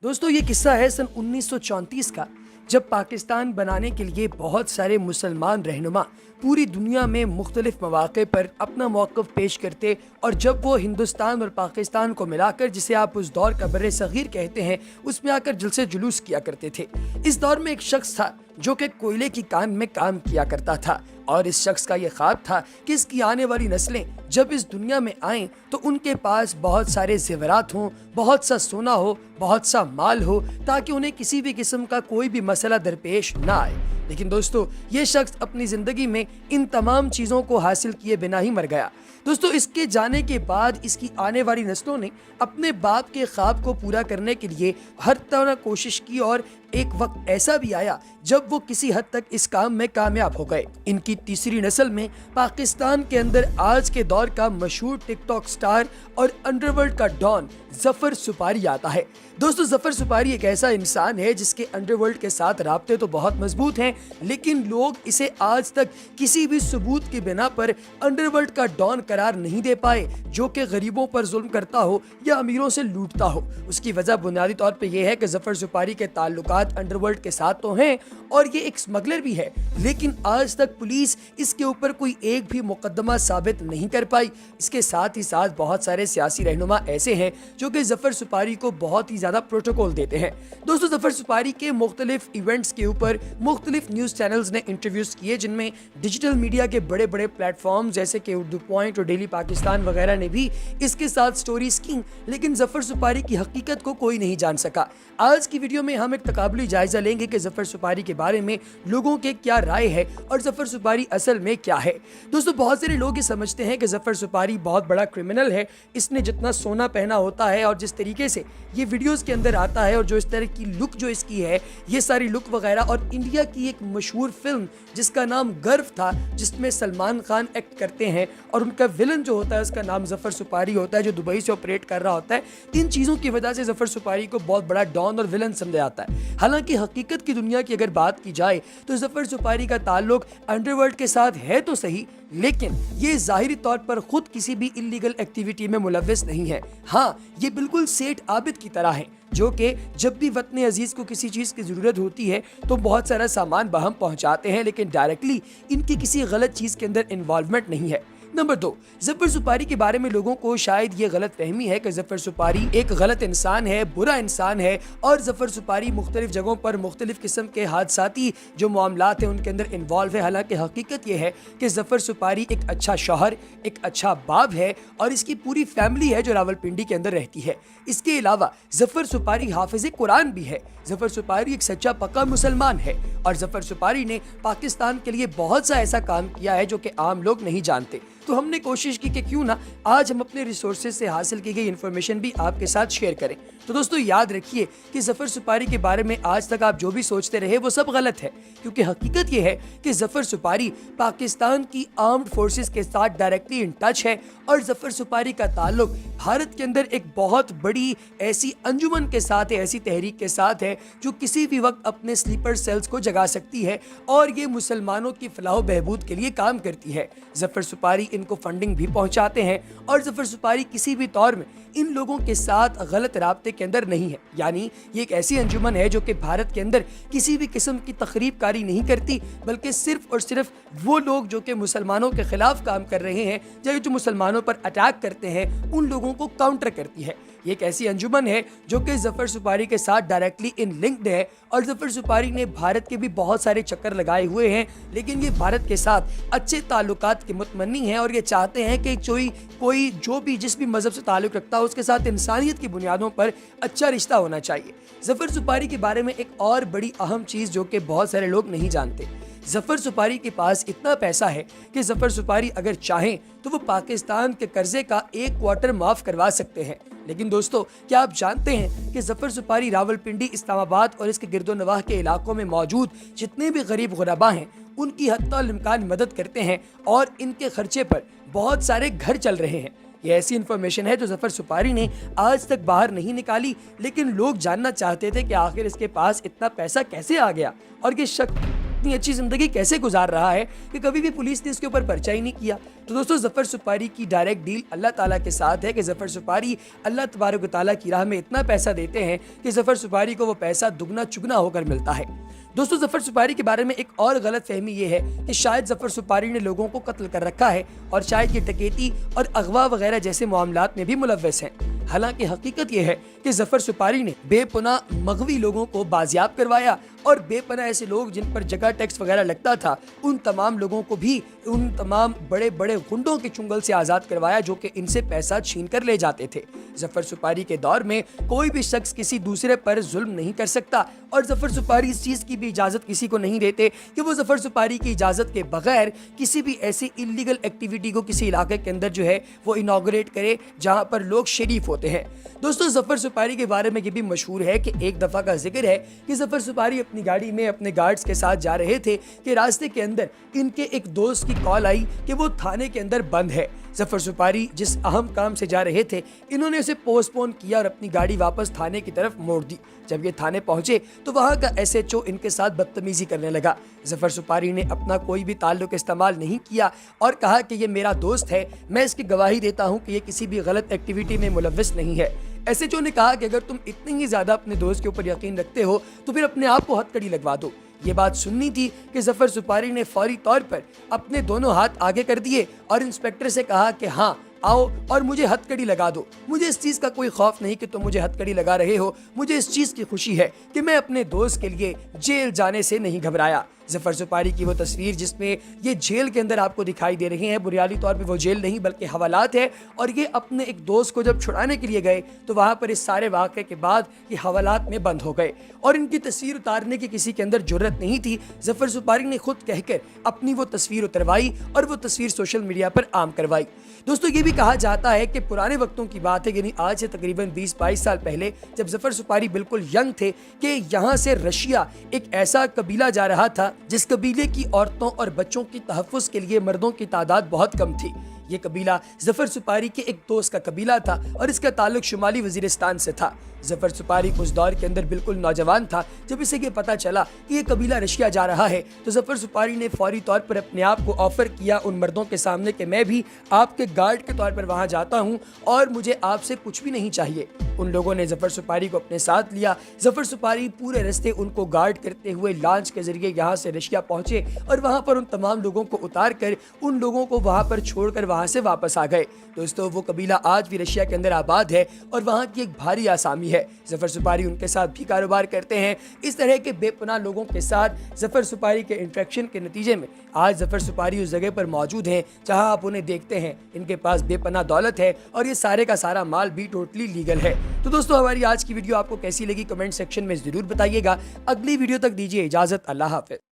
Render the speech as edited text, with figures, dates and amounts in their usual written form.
दोस्तों ये किस्सा है सन 1934 का, जब पाकिस्तान बनाने के लिए बहुत सारे मुसलमान रहनुमा पूरी दुनिया में मुख्तलिफ मौक़े पर अपना मौक़िफ़ पेश करते और जब वो हिंदुस्तान और पाकिस्तान को मिलाकर, जिसे आप उस दौर का बर्रे सग़ीर कहते हैं, उसमें आकर जलसे जुलूस किया करते थे। इस दौर में एक शख्स था जो कि कोयले की कान में काम किया करता था और इस शख्स का ये ख्वाब था कि इसकी आने वाली नस्लें जब इस दुनिया में आएं तो उनके पास बहुत सारे ज़ेवरात हों, बहुत सा सोना हो, बहुत सा माल हो, ताकि उन्हें किसी भी किस्म का कोई भी मसला दरपेश ना आए। लेकिन दोस्तों ये शख्स अपनी ज़िंदगी में इन तमाम चीज़ों को हासिल किए बिना ही मर गया। दोस्तों इसके जाने के बाद इसकी आने वाली नस्लों ने अपने बाप के ख्वाब को पूरा करने के लिए हर तरह कोशिश की और एक वक्त ऐसा भी आया जब वो किसी हद तक इस काम में कामयाब हो गए। इनकी तीसरी नस्ल में पाकिस्तान के अंदर आज के दौर का मशहूर टिकटॉक स्टार और अंडरवर्ल्ड का डॉन जफर सुपारी आता है। दोस्तों जफर सुपारी एक ऐसा इंसान है जिसके अंडरवर्ल्ड के साथ राब्ते तो बहुत मजबूत हैं, लेकिन लोग इसे आज तक किसी भी सबूत की बिना पर अंडरवर्ल्ड का डॉन करार नहीं दे पाए, जो कि गरीबों पर जुल्म करता हो या अमीरों से लूटता हो। उसकी वजह बुनियादी तौर पे ये है कि जफर सुपारी के ताल्लुकात अंडरवर्ल्ड के साथ तो हैं और ये एक स्मगलर भी है, लेकिन आज तक पुलिस इसके ऊपर कोई एक भी मुकदमा साबित नहीं कर पाई। इसके साथ ही साथ बहुत सारे सियासी रहनुमा ऐसे हैं जो कि जफर सुपारी को बहुत ही ज्यादा प्रोटोकॉल देते हैं। दोस्तों जफर सुपारी के मुख्तलिफ इवेंट्स के ऊपर मुख्तलिफ न्यूज़ चैनल्स ने इंटरव्यूज किए, जिनमें डिजिटल मीडिया के बड़े बड़े प्लेटफॉर्म जैसे कि उर्दू पॉइंट और डेली पाकिस्तान वगैरह ने भी इसके साथ स्टोरीज की, लेकिन जफर सुपारी की हकीकत को कोई नहीं जान सका। आज की वीडियो में हम एक तकाबली जायजा लेंगे कि जफर सुपारी के बारे में लोगों के क्या राय है और जफर सुपारी असल में क्या है। दोस्तों बहुत सारे लोग ये समझते हैं कि जफर सुपारी बहुत बड़ा क्रिमिनल है, इसने जितना सोना पहना होता है और जिस तरीके से ये वीडियोस के अंदर आता है और जो इस तरह की लुक जो इसकी है, ये सारी लुक वगैरह, और इंडिया की एक मशहूर फिल्म जिसका नाम गर्व था, जिसमें सलमान खान एक्ट करते हैं और उनका विलन जो होता है उसका नाम जफर सुपारी होता है, जो दुबई से ऑपरेट कर रहा होता है। इन चीज़ों की वजह से जफर सुपारी को बहुत बड़ा डॉन और विलन समझा जाता है। हालांकि हकीकत की दुनिया की अगर बात की जाए तो जफर सुपारी का ताल्लुक अंडरवर्ल्ड के साथ है तो सही, लेकिन ये जाहिरी तौर पर खुद किसी भी इल्लीगल एक्टिविटी में मुलव्वस नहीं है। हाँ, ये बिल्कुल सेठ आबिद की तरह है, जो कि जब भी वतन अजीज को किसी चीज़ की ज़रूरत होती है तो बहुत सारा सामान बहम पहुंचाते हैं, लेकिन डायरेक्टली इनकी किसी गलत चीज़ के अंदर इन्वॉल्वमेंट नहीं है। नंबर 2, जफर सुपारी के बारे में लोगों को शायद ये गलत फहमी है कि जफर सुपारी एक गलत इंसान है, बुरा इंसान है और जफर सुपारी मुख्तलिफ जगहों पर मुख्तलिफ किस्म के हादसाती जो मामलात हैं उनके अंदर इन्वॉल्व है। हालांकि हकीकत ये है कि जफर सुपारी एक अच्छा शौहर, एक अच्छा बाप है और इसकी पूरी फैमिली है जो रावलपिंडी के अंदर रहती है। इसके अलावा जफर सुपारी हाफिज कुरान भी है। जफर सुपारी एक सच्चा पक्का मुसलमान है और जफर सुपारी ने पाकिस्तान के लिए बहुत सा ऐसा काम किया है जो कि आम लोग नहीं जानते। तो हमने कोशिश की कि क्यों ना आज हम अपने रिसोर्सेज से हासिल की गई इन्फॉर्मेशन भी आपके साथ शेयर करें। तो दोस्तों याद रखिए कि जफर सुपारी के बारे में आज तक आप जो भी सोचते रहे वो सब गलत है, क्योंकि हकीकत ये है कि जफर सुपारी पाकिस्तान की आर्म्ड फोर्सेस के साथ डायरेक्टली इन टच है और जफर सुपारी का ताल्लुक भारत के अंदर एक बहुत बड़ी ऐसी अंजुमन के साथ है, ऐसी तहरीक के साथ है जो किसी भी वक्त अपने स्लीपर सेल्स को जगा सकती है और ये मुसलमानों की फलाह बहबूद के लिए काम करती है। जफर सुपारी इनको फंडिंग भी पहुंचाते हैं और जफर सुपारी किसी भी तौर में इन लोगों के साथ गलत राब्ते के अंदर नहीं है। यानी ये एक ऐसी अंजुमन है जो कि भारत के अंदर किसी भी किस्म की तखरीबकारी नहीं करती, बल्कि सिर्फ और सिर्फ वो लोग जो कि मुसलमानों के खिलाफ काम कर रहे हैं या जो मुसलमानों पर अटैक करते हैं उन लोगों को काउंटर करती है। ये एक ऐसी अंजुमन है जो कि जफर सुपारी के साथ डायरेक्टली इन लिंक्ड है और जफर सुपारी ने भारत के भी बहुत सारे चक्कर लगाए हुए हैं, लेकिन ये भारत के साथ अच्छे ताल्लुकात के मुतमन्नी हैं और ये चाहते हैं कि कोई जो भी जिस भी मजहब से ताल्लुक रखता है उसके साथ इंसानियत की बुनियादों पर अच्छा रिश्ता होना चाहिए। जफर सुपारी के बारे में एक और बड़ी अहम चीज़ जो कि बहुत सारे लोग नहीं जानते, जफर सुपारी के पास इतना पैसा है कि जफर सुपारी अगर चाहें तो वो पाकिस्तान के कर्जे का 1 क्वार्टर माफ करवा सकते हैं। लेकिन दोस्तों क्या आप जानते हैं कि जफर सुपारी रावलपिंडी, इस्लामाबाद और इसके गिरदोनवाह के इलाकों में मौजूद जितने भी गरीब गुरबा हैं उनकी हत्ता इम्कान मदद करते हैं और इनके खर्चे पर बहुत सारे घर चल रहे हैं। ये ऐसी इन्फॉर्मेशन है जो जफर सुपारी ने आज तक बाहर नहीं निकाली, लेकिन लोग जानना चाहते थे कि आखिर इसके पास इतना पैसा कैसे आ गया और ये शक इतनी अच्छी जिंदगी कैसे गुजार रहा है कि कभी भी पुलिस ने इसके ऊपर पर्चा ही नहीं किया। तो दोस्तों जफर सुपारी की डायरेक्ट डील अल्लाह ताला के साथ है कि जफर सुपारी अल्लाह तबारक व तआला की राह में इतना पैसा देते हैं कि जफर सुपारी को वो पैसा दुगना चुगना होकर मिलता है। दोस्तों जफर सुपारी के बारे में एक और गलत फहमी ये है कि शायद जफर सुपारी ने लोगों को कत्ल कर रखा है और शायद ये डकैती और अगवा वगैरह जैसे मामलात में भी मुलव्वस हैं। हालांकि हकीकत ये है कि जफर सुपारी ने बेपनाह मगवी लोगों को बाजियाब करवाया और बेपनाह ऐसे लोग जिन पर जगह टैक्स वगैरह लगता था उन तमाम लोगों को भी उन तमाम बड़े बड़े गुंडों के चुंगल से आज़ाद करवाया जो कि इनसे पैसा छीन कर ले जाते थे। जफर सुपारी के दौर में कोई भी शख्स किसी दूसरे पर जुल्म नहीं कर सकता और जफर सुपारी इस चीज़ की भी इजाज़त किसी को नहीं देते कि वो जफर सुपारी की इजाज़त के बगैर किसी भी ऐसी इलीगल एक्टिविटी को किसी इलाके के अंदर जो है वो इनॉग्रेट करे जहाँ पर लोग शरीफ होते हैं। दोस्तों जफर सुपारी के बारे में ये भी मशहूर है कि एक दफ़ा का जिक्र है कि जफर सुपारी अपनी गाड़ी में अपने गार्ड्स के साथ जा रहे थे कि रास्ते के अंदर इनके एक दोस्त की कॉल आई कि वो थाने के अंदर बंद है। जफर सुपारी जिस अहम काम से जा रहे थे इन्होंने उसे पोस्टपोन किया और अपनी गाड़ी वापस थाने की तरफ मोड़ दी। जब ये थाने पहुंचे तो वहां का SHO इनके साथ बदतमीजी करने लगा। जफर सुपारी ने अपना कोई भी ताल्लुक इस्तेमाल नहीं किया और कहा कि ये मेरा दोस्त है, मैं इसकी गवाही देता हूं कि ये किसी भी गलत एक्टिविटी में मुलव्वस नहीं है। SHO ने कहा कि अगर तुम इतनी ही ज्यादा अपने दोस्त के ऊपर यकीन रखते हो तो फिर अपने आप को हथकड़ी लगवा दो। ये बात सुननी थी कि जफर सुपारी ने फौरी तौर पर अपने दोनों हाथ आगे कर दिए और इंस्पेक्टर से कहा कि हाँ आओ और मुझे हथकड़ी लगा दो। मुझे इस चीज़ का कोई खौफ नहीं कि तुम मुझे हथकड़ी लगा रहे हो, मुझे इस चीज़ की खुशी है कि मैं अपने दोस्त के लिए जेल जाने से नहीं घबराया। जफर सुपारी की वो तस्वीर जिसमें ये जेल के अंदर आपको दिखाई दे रही है, बुनियादी तौर पे वो जेल नहीं बल्कि हवालात है और ये अपने एक दोस्त को जब छुड़ाने के लिए गए तो वहाँ पर इस सारे वाक़े के बाद ये हवालात में बंद हो गए और इनकी तस्वीर उतारने की किसी के अंदर जुर्रत नहीं थी। जफर सुपारी ने खुद कहकर अपनी वो तस्वीर उतरवाई और वो तस्वीर सोशल मीडिया पर आम करवाई। दोस्तों ये भी कहा जाता है कि पुराने वक्तों की बात है, यानी आज से तकरीबन 20-22 साल पहले जब जफर सुपारी बिल्कुल यंग थे कि यहाँ से रशिया एक ऐसा कबीला जा रहा था जिस कबीले की औरतों और बच्चों की तहफ़्फ़ुज़ के लिए मर्दों की तादाद बहुत कम थी। ये कबीला जफर सुपारी के एक दोस्त का कबीला था और इसका ताल्लुक शुमाली वजीरिस्तान से था। जफर सुपारी उस दौर के अंदर बिल्कुल नौजवान था। जब इसे ये पता चला कि ये कबीला रशिया जा रहा है तो जफर सुपारी ने फौरी तौर पर अपने आप को ऑफर किया उन मर्दों के सामने कि मैं भी आपके गार्ड के तौर पर वहाँ जाता हूँ और मुझे आपसे कुछ भी नहीं चाहिए। उन लोगों ने जफर सुपारी को अपने साथ लिया। जफर सुपारी पूरे रास्ते उनको गार्ड करते हुए लॉन्च के जरिए यहाँ से रशिया पहुँचे और वहाँ पर उन तमाम लोगों को उतार कर उन लोगों को वहाँ पर छोड़कर वहाँ से वापस आ गए। दोस्तों वो कबीला आज भी रशिया के अंदर आबाद है और वहाँ की एक भारी आसामी है। जफर सुपारी उनके साथ भी कारोबार करते हैं। इस तरह के बेपनाह लोगों के साथ जफर सुपारी के इंट्रैक्शन के नतीजे में आज जफर सुपारी उस जगह पर मौजूद हैं जहां आप उन्हें देखते हैं। इनके पास बेपनाह दौलत है और ये सारे का सारा माल भी टोटली लीगल है। तो दोस्तों हमारी आज की वीडियो आपको कैसी लगी कमेंट सेक्शन में जरूर बताइएगा। अगली वीडियो तक दीजिए इजाजत। अल्लाह हाफिज़।